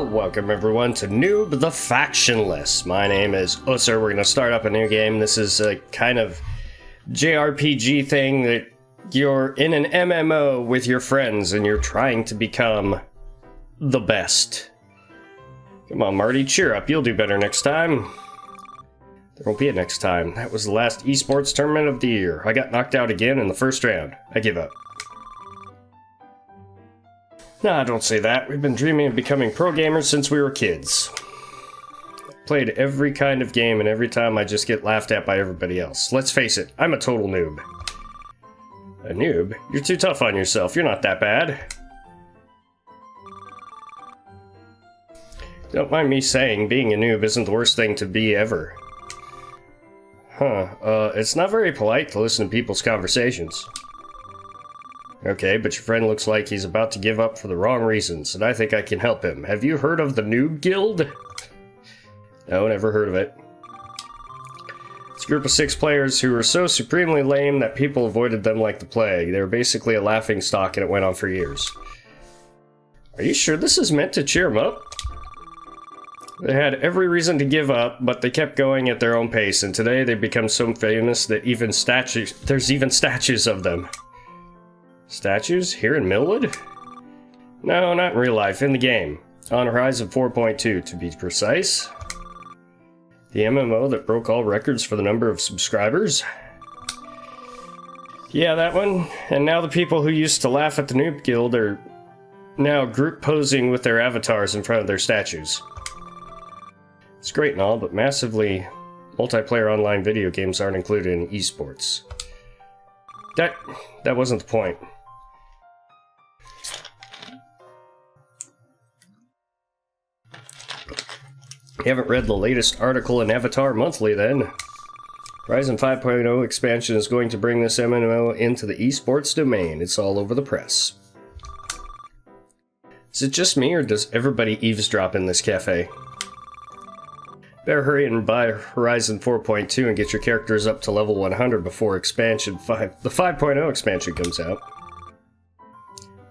Welcome everyone to Noob the Factionless. My name is Ussur. We're going to start up a new game. This is a kind of JRPG thing that you're in an MMO with your friends and you're trying to become the best. Come on, Marty, cheer up. You'll do better next time. There won't be a next time. That was the last esports tournament of the year. I got knocked out again in the first round. I give up. Nah, don't say that. We've been dreaming of becoming pro gamers since we were kids. Played every kind of game, and every time I just get laughed at by everybody else. Let's face it, I'm a total noob. A noob? You're too tough on yourself. You're not that bad. Don't mind me saying, being a noob isn't the worst thing to be ever. It's not very polite to listen to people's conversations. Okay, but your friend looks like he's about to give up for the wrong reasons, and I think I can help him. Have you heard of the Noob Guild? No, never heard of it. It's a group of 6 players who were so supremely lame that people avoided them like the plague. They were basically a laughingstock, and it went on for years. Are you sure this is meant to cheer them up? They had every reason to give up, but they kept going at their own pace, and today they've become so famous that there's even statues of them. Statues? Here in Millwood? No, not in real life, in the game. On Horizon 4.2, to be precise. The MMO that broke all records for the number of subscribers? Yeah, that one. And now the people who used to laugh at the Noob Guild are now group posing with their avatars in front of their statues. It's great and all, but massively multiplayer online video games aren't included in esports. That wasn't the point. You haven't read the latest article in Avatar Monthly, then? Horizon 5.0 expansion is going to bring this MMO into the esports domain. It's all over the press. Is it just me, or does everybody eavesdrop in this cafe? Better hurry and buy Horizon 4.2 and get your characters up to level 100 before the 5.0 expansion comes out.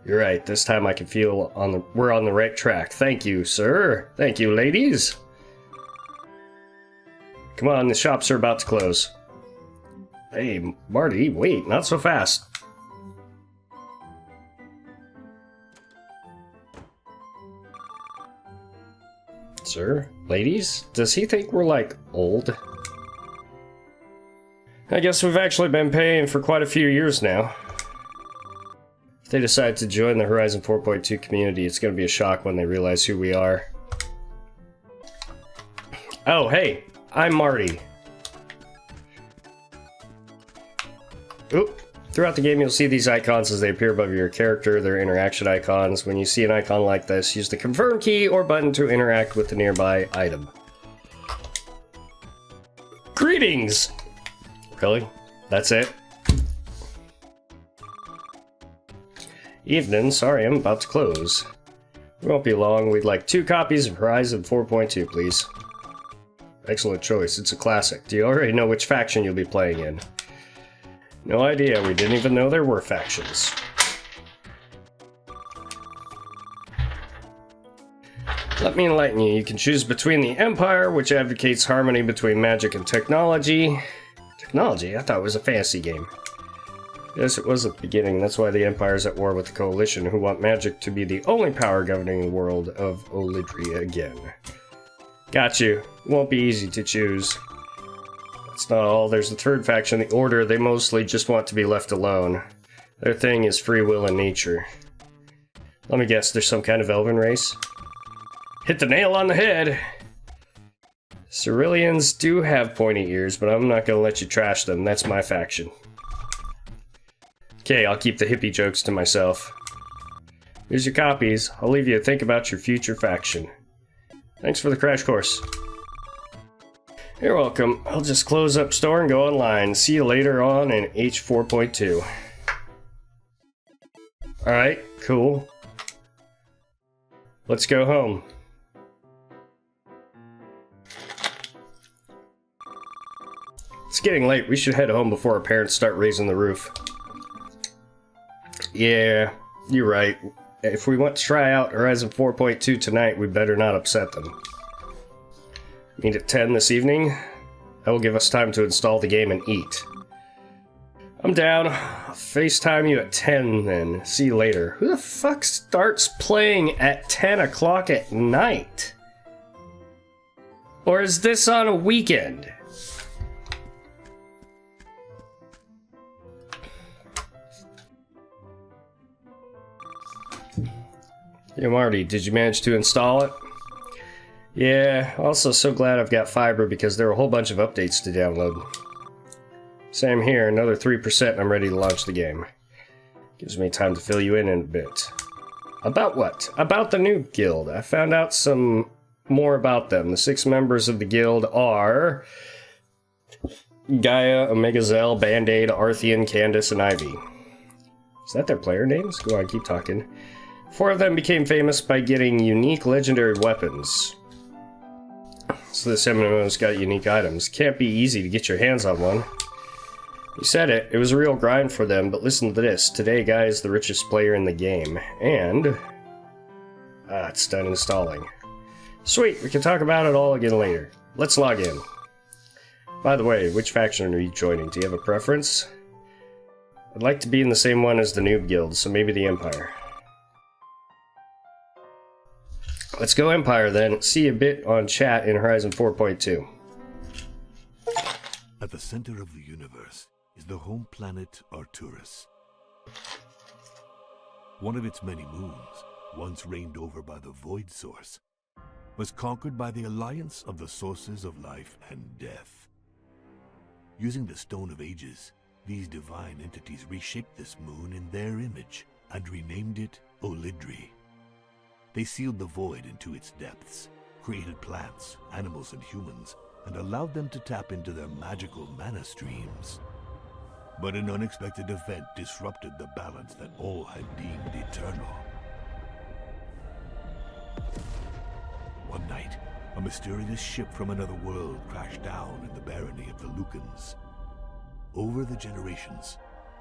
You're right, this time I can feel we're on the right track. Thank you, sir. Thank you, ladies. Come on, the shops are about to close. Hey, Marty, wait, not so fast. Sir? Ladies? Does he think we're, like, old? I guess we've actually been paying for quite a few years now. If they decide to join the Horizon 4.2 community, it's going to be a shock when they realize who we are. Oh, hey! I'm Marty. Oop. Throughout the game, you'll see these icons as they appear above your character. They're interaction icons. When you see an icon like this, use the confirm key or button to interact with the nearby item. Greetings! Really? That's it? Evening, sorry, I'm about to close. We won't be long. We'd like 2 copies of Horizon 4.2, please. Excellent choice. It's a classic. Do you already know which faction you'll be playing in? No idea. We didn't even know there were factions. Let me enlighten you. You can choose between the Empire, which advocates harmony between magic and technology. Technology? I thought it was a fantasy game. Yes, it was at the beginning. That's why the Empire is at war with the Coalition, who want magic to be the only power governing the world of Olydria again. Got you. It won't be easy to choose. That's not all. There's the third faction, the Order. They mostly just want to be left alone. Their thing is free will and nature. Let me guess, there's some kind of elven race? Hit the nail on the head! Ceruleans do have pointy ears, but I'm not gonna let you trash them. That's my faction. Okay, I'll keep the hippie jokes to myself. Here's your copies. I'll leave you to think about your future faction. Thanks for the crash course. You're welcome. I'll just close up store and go online. See you later on in H4.2. Alright, cool. Let's go home. It's getting late. We should head home before our parents start raising the roof. Yeah, you're right. if we want to try out Horizon 4.2 tonight, we better not upset them. Meet at 10 this evening. That will give us time to install the game and eat. I'm down. I'll FaceTime you at 10 then. See you later. Who the fuck starts playing at 10 o'clock at night? Or is this on a weekend? Yo, Marty, did you manage to install it? Yeah, also so glad I've got fiber because there are a whole bunch of updates to download. Same here, another 3% and I'm ready to launch the game. Gives me time to fill you in a bit. About what? About the Noob Guild. I found out some more about them. The 6 members of the guild are Gaia, Omega Zell, Band-Aid, Arthian, Candace, and Ivy. Is that their player names? Go on, keep talking. 4 of them became famous by getting unique legendary weapons. So this MMO's got unique items. Can't be easy to get your hands on one. You said it. It was a real grind for them, but listen to this. Today, Guy is the richest player in the game. And... it's done installing. Sweet, we can talk about it all again later. Let's log in. By the way, which faction are you joining? Do you have a preference? I'd like to be in the same one as the Noob Guild, so maybe the Empire. Let's go Empire then. See a bit on chat in Horizon 4.2. At the center of the universe is the home planet Arcturus. One of its many moons, once reigned over by the Void Source, was conquered by the alliance of the sources of life and death. Using the Stone of Ages, these divine entities reshaped this moon in their image and renamed it Olydri. They sealed the void into its depths, created plants, animals, and humans, and allowed them to tap into their magical mana streams. But an unexpected event disrupted the balance that all had deemed eternal. One night, a mysterious ship from another world crashed down in the barony of the Lucans. Over the generations,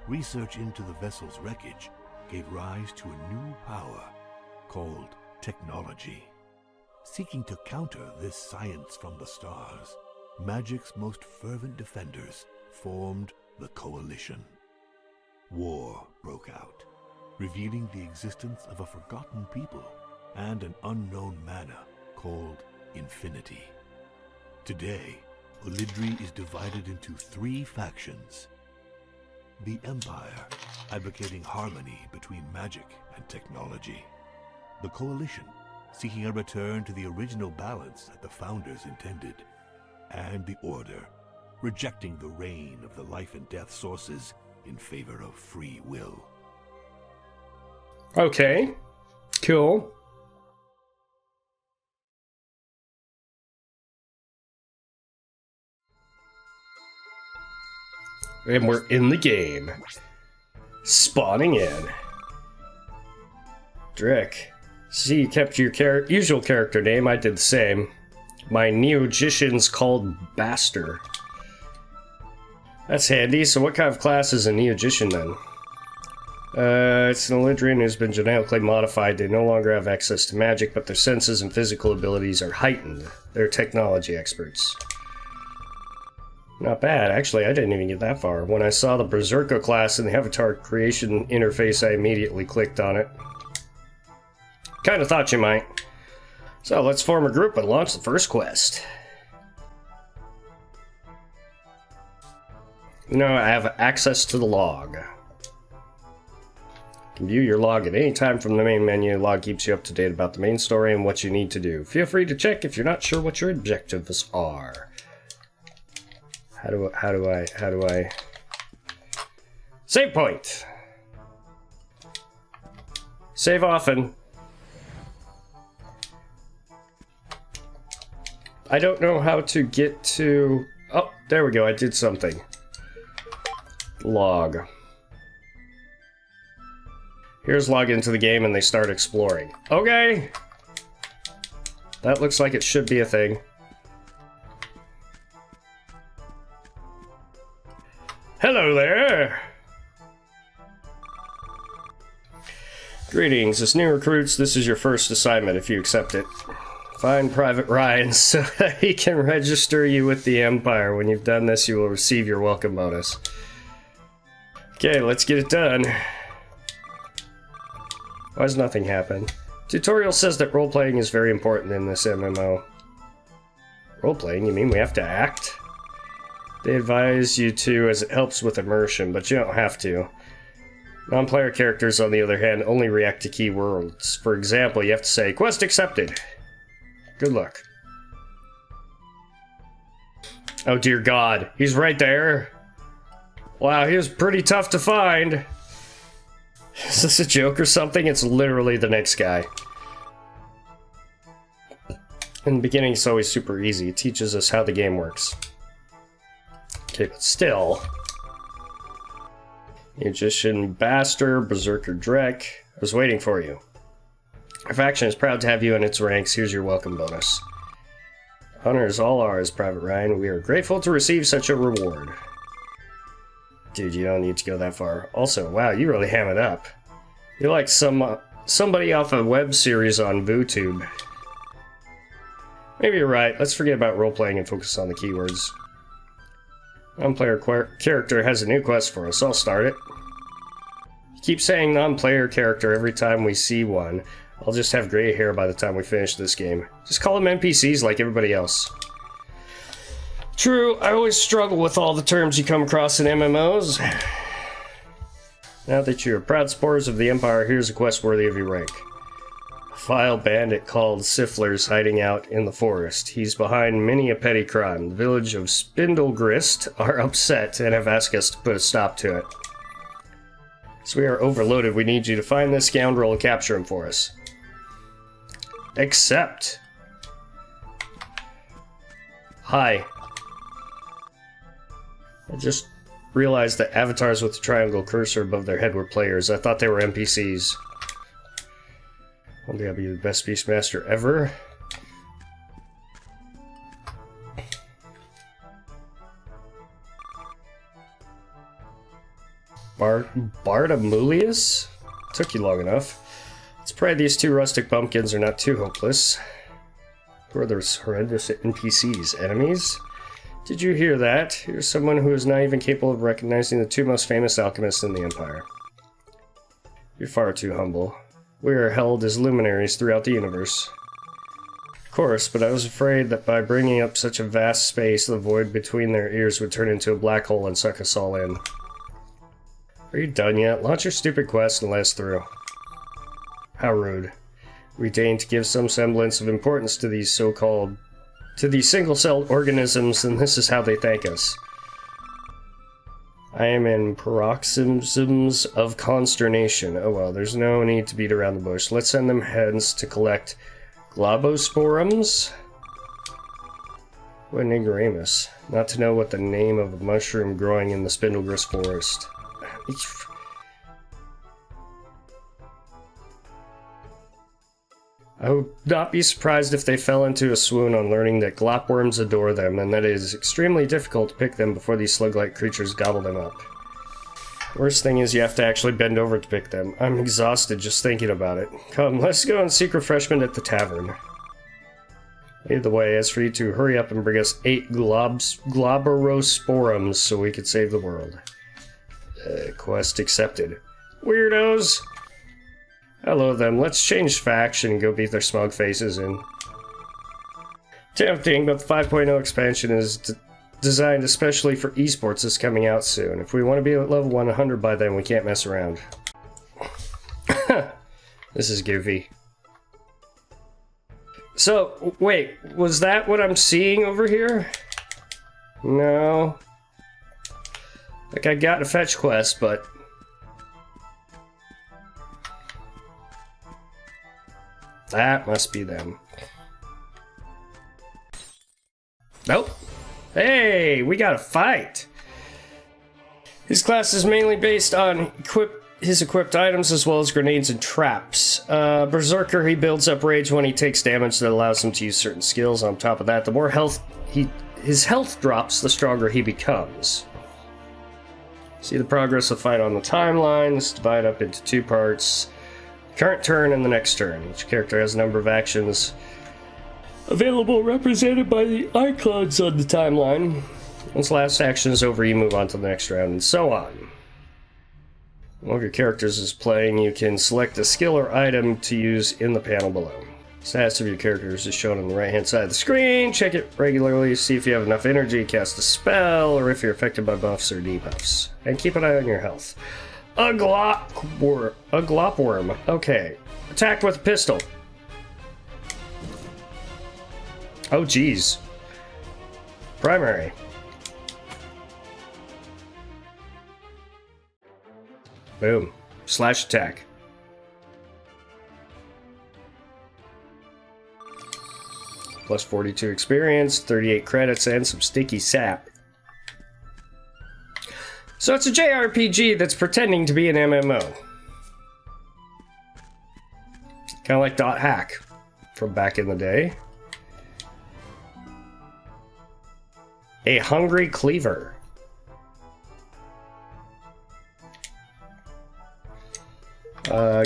research into the vessel's wreckage gave rise to a new power called technology. Seeking to counter this science from the stars, magic's most fervent defenders formed the Coalition. War broke out, revealing the existence of a forgotten people and an unknown mana called Infinity. Today, Olydri is divided into 3 factions. The Empire, advocating harmony between magic and technology. The Coalition, seeking a return to the original balance that the Founders intended. And the Order, rejecting the reign of the life and death sources in favor of free will. Okay, cool. And we're in the game. Spawning in. Drick. See, you kept your usual character name. I did the same. My Neogician's called Baster. That's handy. So what kind of class is a Neogician then? It's an Olydrian who's been genetically modified. They no longer have access to magic, but their senses and physical abilities are heightened. They're technology experts. Not bad. Actually, I didn't even get that far. When I saw the Berserker class in the avatar creation interface, I immediately clicked on it. Kinda thought you might. So let's form a group and launch the first quest. You know, I have access to the log. You can view your log at any time from the main menu. The log keeps you up to date about the main story and what you need to do. Feel free to check if you're not sure what your objectives are. How do I... Save point! Save often. I don't know how to get to... Oh, there we go, I did something. Log. Here's log into the game and they start exploring. Okay! That looks like it should be a thing. Hello there! Greetings, as new recruits, this is your first assignment if you accept it. Find Private Ryan so that he can register you with the Empire. When you've done this, you will receive your welcome bonus. Okay, let's get it done. Why does nothing happen? Tutorial says that role-playing is very important in this MMO. Role-playing? You mean we have to act? They advise you to as it helps with immersion, but you don't have to. Non-player characters, on the other hand, only react to key words. For example, you have to say, "Quest accepted." Good luck. Oh dear God, he's right there. Wow, he was pretty tough to find. Is this a joke or something? It's literally the next guy. In the beginning, it's always super easy. It teaches us how the game works. Okay, but still... Magician Bastard, Berserker Drek. I was waiting for you. Our faction is proud to have you in its ranks. Here's your welcome bonus. Honor is all ours, Private Ryan. We are grateful to receive such a reward. Dude, you don't need to go that far. Also, wow, you really ham it up. You're like somebody off a web series on VooTube. Maybe you're right. Let's forget about role-playing and focus on the keywords. Non-player character has a new quest for us. I'll start it. You keep saying non-player character every time we see one. I'll just have gray hair by the time we finish this game. Just call them NPCs like everybody else. True, I always struggle with all the terms you come across in MMOs. Now that you're proud supporters of the Empire, here's a quest worthy of your rank. A vile bandit called Siffler's hiding out in the forest. He's behind many a petty crime. The village of Spindlegrist are upset and have asked us to put a stop to it. So we are overloaded. We need you to find this scoundrel and capture him for us. Accept. Hi. I just realized that avatars with the triangle cursor above their head were players. I thought they were NPCs. One day I'll be the best Beastmaster ever. Bardamulius? Took you long enough. Let's pray these two rustic bumpkins are not too hopeless. Who are those horrendous NPCs? Enemies? Did you hear that? Here's someone who is not even capable of recognizing the two most famous alchemists in the Empire. You're far too humble. We are held as luminaries throughout the universe. Of course, but I was afraid that by bringing up such a vast space, the void between their ears would turn into a black hole and suck us all in. Are you done yet? Launch your stupid quest and let us through. How rude. We deign to give some semblance of importance to these single-celled organisms, and this is how they thank us. I am in paroxysms of consternation. Oh well, there's no need to beat around the bush. Let's send them hens to collect globosporums? What an ignoramus. Not to know what the name of a mushroom growing in the Spindlegrist forest. I would not be surprised if they fell into a swoon on learning that glopworms adore them, and that it is extremely difficult to pick them before these slug-like creatures gobble them up. Worst thing is you have to actually bend over to pick them. I'm exhausted just thinking about it. Come, let's go and seek refreshment at the tavern. Lead the way. As for you to hurry up and bring us 8 globorosporums so we can save the world. Quest accepted. Weirdos! Hello them, let's change faction and go beat their smug faces in. Tempting, but the 5.0 expansion is designed especially for esports that's coming out soon. If we want to be at level 100 by then, we can't mess around. This is goofy. So, wait, was that what I'm seeing over here? No. Like, I got a fetch quest, but... that must be them. Nope. Hey, we got a fight! His class is mainly based on his equipped items as well as grenades and traps. Berserker, he builds up rage when he takes damage that allows him to use certain skills. On top of that, the more his health drops, the stronger he becomes. See the progress of fight on the timeline. Let's divide up into 2 parts. Current turn and the next turn. Each character has a number of actions available represented by the icons on the timeline. Once the last action is over, you move on to the next round, and so on. While your characters is playing, you can select a skill or item to use in the panel below. Status of your characters is shown on the right hand side of the screen. Check it regularly, see if you have enough energy to cast a spell, or if you're affected by buffs or debuffs. And keep an eye on your health. A glopworm. Okay. Attack with a pistol. Oh, geez. Primary. Boom. Slash attack. Plus 42 experience, 38 credits, and some sticky sap. So it's a JRPG that's pretending to be an MMO. Kind of like Dot Hack from back in the day. A hungry cleaver.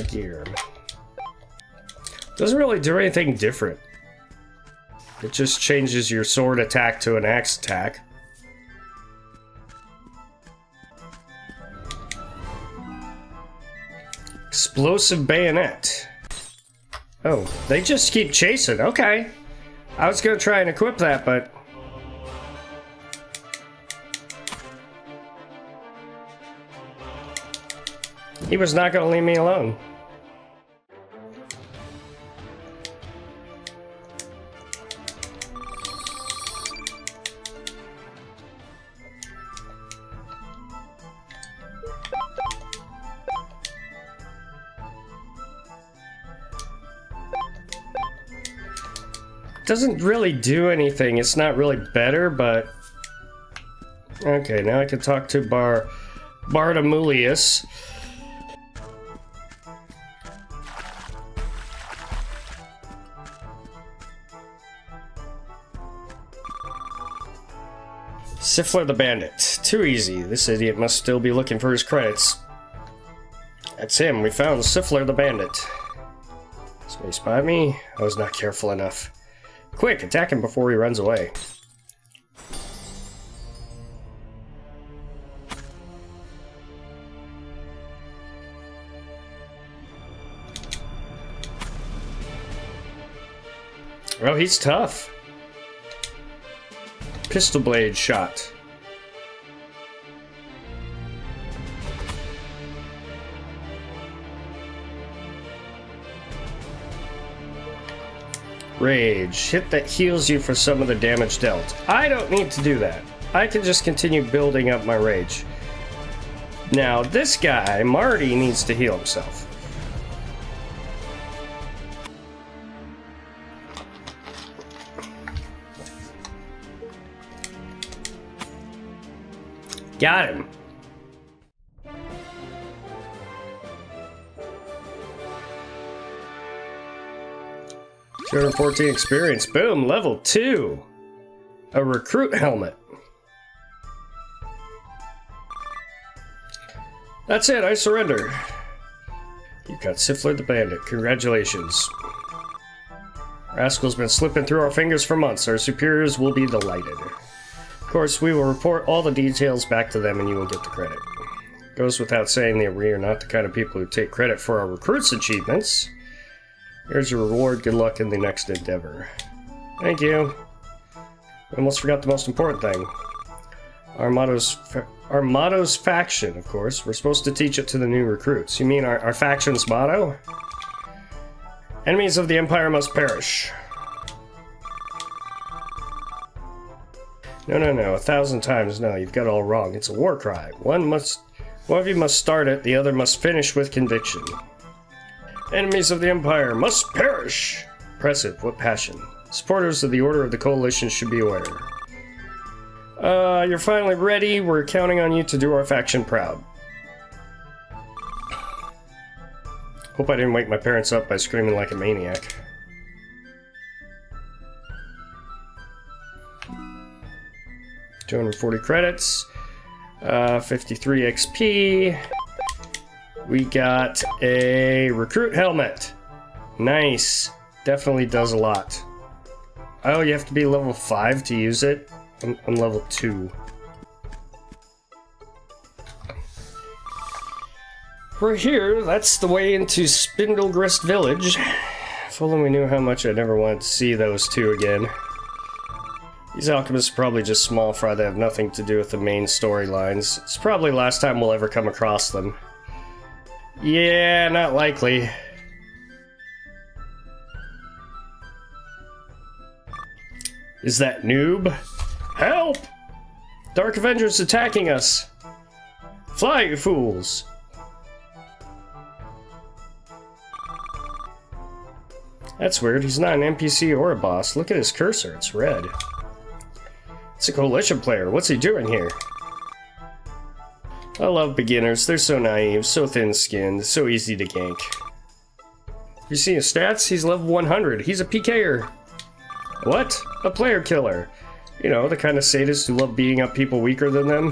Gear. Doesn't really do anything different. It just changes your sword attack to an axe attack. Explosive bayonet. Oh, they just keep chasing. Okay. I was gonna try and equip that, but... he was not gonna leave me alone. Doesn't really do anything. It's not really better, but... okay, now I can talk to Bardamulius. Siffler the Bandit. Too easy. This idiot must still be looking for his credits. That's him. We found Siffler the Bandit. Somebody spot me? I was not careful enough. Quick, attack him before he runs away. Oh, he's tough. Pistol blade shot. Rage. Hit that heals you for some of the damage dealt. I don't need to do that. I can just continue building up my rage. Now, this guy, Marty, needs to heal himself. Got him. $214 experience. Boom, level 2. A recruit helmet. That's it, I surrender. You got Siffler the Bandit. Congratulations. Rascal's been slipping through our fingers for months. Our superiors will be delighted. Of course, we will report all the details back to them and you will get the credit. Goes without saying that we are not the kind of people who take credit for our recruits' achievements. Here's your reward. Good luck in the next endeavor. Thank you. We almost forgot the most important thing. Our motto's faction, of course. We're supposed to teach it to the new recruits. You mean our faction's motto? Enemies of the Empire must perish. No, 1,000 times no. You've got it all wrong. It's a war cry. One of you must start it, the other must finish with conviction. Enemies of the Empire must perish! Impressive, what passion. Supporters of the Order of the Coalition should be aware. You're finally ready. We're counting on you to do our faction proud. Hope I didn't wake my parents up by screaming like a maniac. $240 credits. 53 XP. We got a recruit helmet. Nice. Definitely does a lot. Oh, you have to be level 5 to use it? I'm level 2. We're here. That's the way into Spindlegrist Village. If only we knew how much I never wanted to see those two again. These alchemists are probably just small fry that have nothing to do with the main storylines. It's probably the last time we'll ever come across them. Yeah, not likely. Is that Noob? Help! Dark Avenger's attacking us! Fly, you fools! That's weird, he's not an NPC or a boss. Look at his cursor, it's red. It's a coalition player, what's he doing here? I love beginners, they're so naive, so thin-skinned, so easy to gank. You see his stats? He's level 100, he's a PKer. What? A player killer. You know, the kind of sadists who love beating up people weaker than them.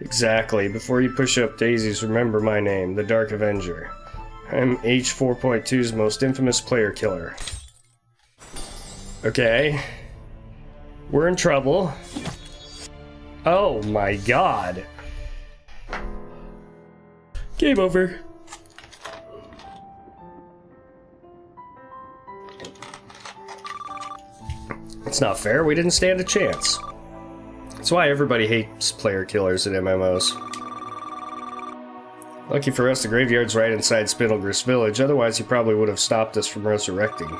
Exactly, before you push up daisies, remember my name, the Dark Avenger. I'm H4.2's most infamous player killer. Okay. We're in trouble. Oh my god. Game over. It's not fair, we didn't stand a chance. That's why everybody hates player killers in MMOs. Lucky for us, the graveyard's right inside Spindlegrist Village, otherwise he probably would have stopped us from resurrecting.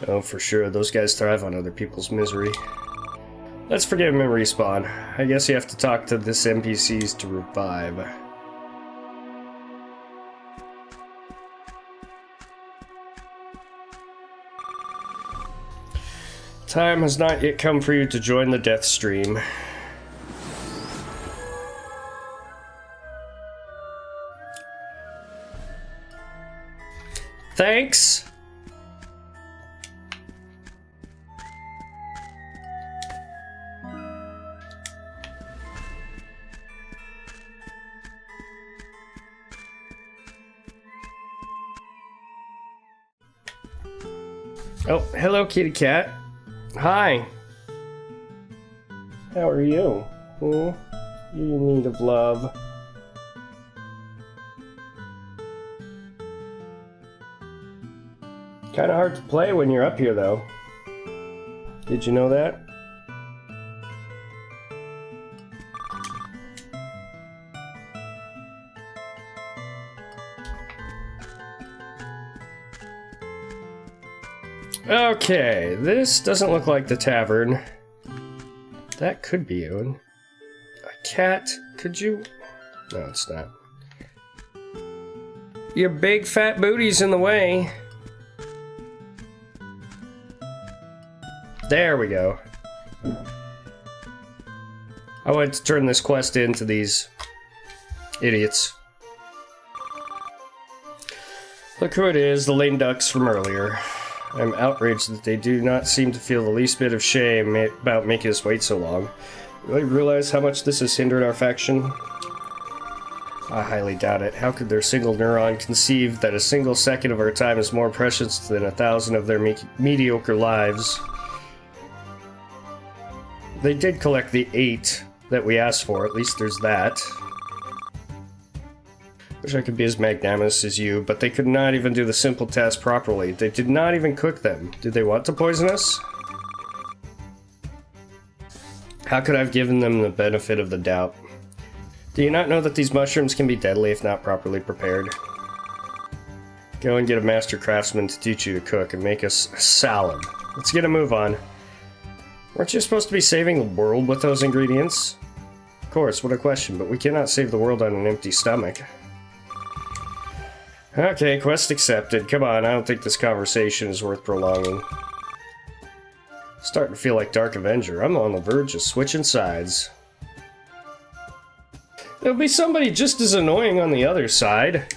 Oh, for sure, those guys thrive on other people's misery. Let's forgive him and respawn. I guess you have to talk to this NPCs to revive. Time has not yet come for you to join the death stream. Thanks! Oh, hello, kitty cat. Hi. How are you? You in need of love. Kinda hard to play when you're up here, though. Did you know that? Okay, this doesn't look like the tavern. That could be you. A cat, could you? No, it's not. Your big fat booty's in the way. There we go. I wanted to turn this quest into these idiots. Look who it is, the lame ducks from earlier. I'm outraged that they do not seem to feel the least bit of shame about making us wait so long. Do they realize how much this has hindered our faction? I highly doubt it. How could their single neuron conceive that a single second of our time is more precious than 1,000 of their mediocre lives? They did collect the 8 that we asked for, at least there's that. Wish I could be as magnanimous as you, but they could not even do the simple task properly. They did not even cook them. Did they want to poison us? How could I have given them the benefit of the doubt? Do you not know that these mushrooms can be deadly if not properly prepared? Go and get a master craftsman to teach you to cook and make us a salad. Let's get a move on. Weren't you supposed to be saving the world with those ingredients? Of course, what a question, but we cannot save the world on an empty stomach. Okay, quest accepted. Come on, I don't think this conversation is worth prolonging. Starting to feel like Dark Avenger. I'm on the verge of switching sides. There'll be somebody just as annoying on the other side.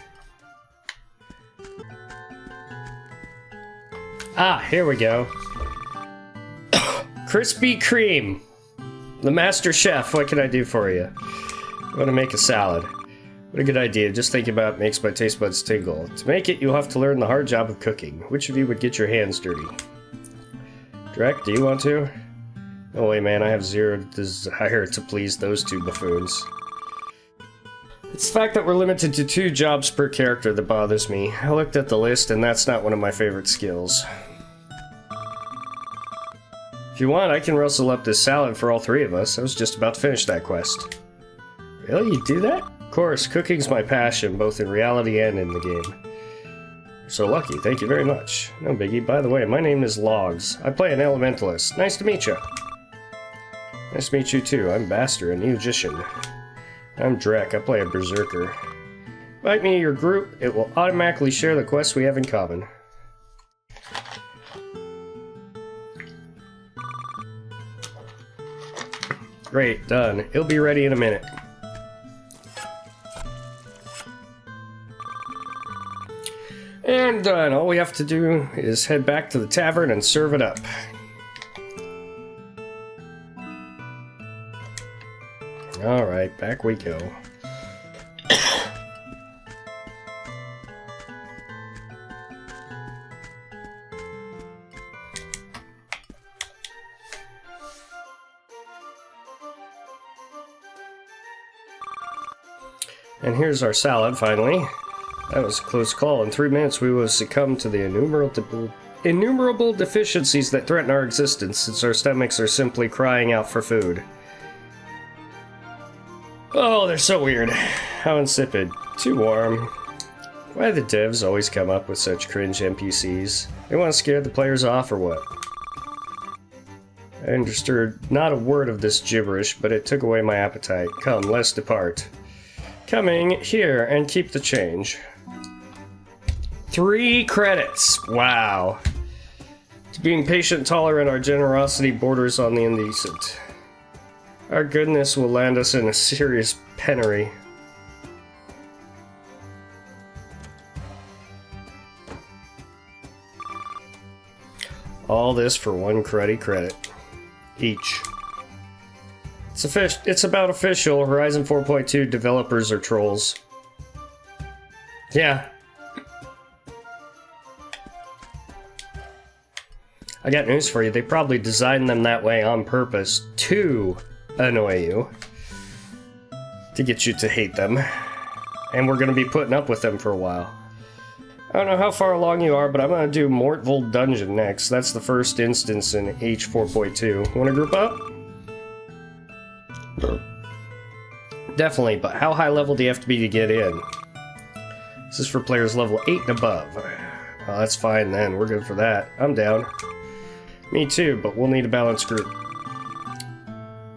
Ah, here we go. Krispy Kreme. The master chef, what can I do for you? I want to make a salad. What a good idea. Just thinking about it makes my taste buds tingle. To make it, you'll have to learn the hard job of cooking. Which of you would get your hands dirty? Drek, do you want to? No way, man. I have zero desire to please those two buffoons. It's the fact that we're limited to 2 jobs per character that bothers me. I looked at the list, and that's not one of my favorite skills. If you want, I can rustle up this salad for all 3 of us. I was just about to finish that quest. Really? You do that? Of course, cooking's my passion, both in reality and in the game. You're so lucky, thank you very much. No biggie, by the way, my name is Logs. I play an elementalist. Nice to meet you. Nice to meet you too, I'm Baster, a magician. I'm Drek, I play a berserker. Invite me to your group, it will automatically share the quests we have in common. Great, done. It'll be ready in a minute. And done. All we have to do is head back to the tavern and serve it up. Alright, back we go. And here's our salad, finally. That was a close call. In 3 minutes we will succumb to the innumerable deficiencies that threaten our existence, since our stomachs are simply crying out for food. Oh, they're so weird. How insipid. Too warm. Why do the devs always come up with such cringe NPCs? They want to scare the players off or what? I understood not a word of this gibberish, but it took away my appetite. Come, let's depart. Coming here and keep the change. 3 credits. Wow. To being patient and tolerant, our generosity borders on the indecent. Our goodness will land us in a serious penury. All this for 1 credit each. It's about official. Horizon 4.2 developers are trolls. Yeah. I got news for you. They probably designed them that way on purpose to annoy you. To get you to hate them. And we're going to be putting up with them for a while. I don't know how far along you are, but I'm going to do Mortville Dungeon next. That's the first instance in H4.2. Want to group up? Definitely, but how high level do you have to be to get in? This is for players level 8 and above. Oh, that's fine then, we're good for that. I'm down. Me too, but we'll need a balanced group.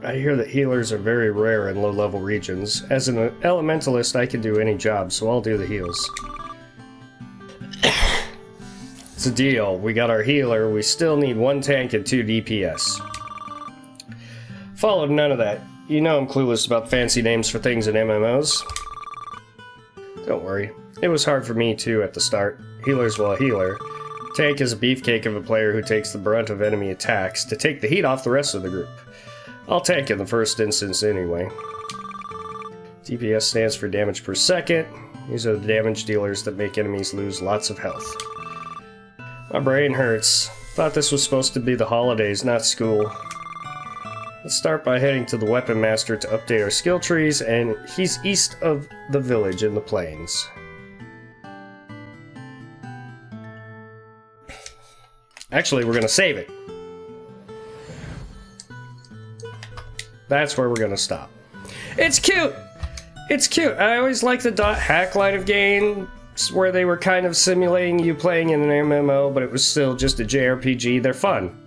I hear that healers are very rare in low-level regions. As an elementalist, I can do any job, so I'll do the heals. It's a deal. We got our healer, we still need 1 tank and 2 DPS. Followed none of that. You know I'm clueless about fancy names for things in MMOs. Don't worry. It was hard for me too at the start. Healer's well a healer. Tank is a beefcake of a player who takes the brunt of enemy attacks to take the heat off the rest of the group. I'll tank in the first instance anyway. DPS stands for damage per second. These are the damage dealers that make enemies lose lots of health. My brain hurts. Thought this was supposed to be the holidays, not school. Let's start by heading to the Weapon Master to update our skill trees, and he's east of the village in the plains. Actually, we're gonna save it. That's where we're gonna stop. It's cute! It's cute! I always liked the hack line of games where they were kind of simulating you playing in an MMO, but it was still just a JRPG. They're fun.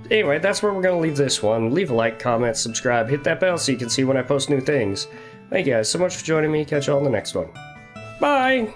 Anyway, that's where we're gonna leave this one. Leave a like, comment, subscribe, hit that bell so you can see when I post new things. Thank you guys so much for joining me. Catch you all in the next one. Bye!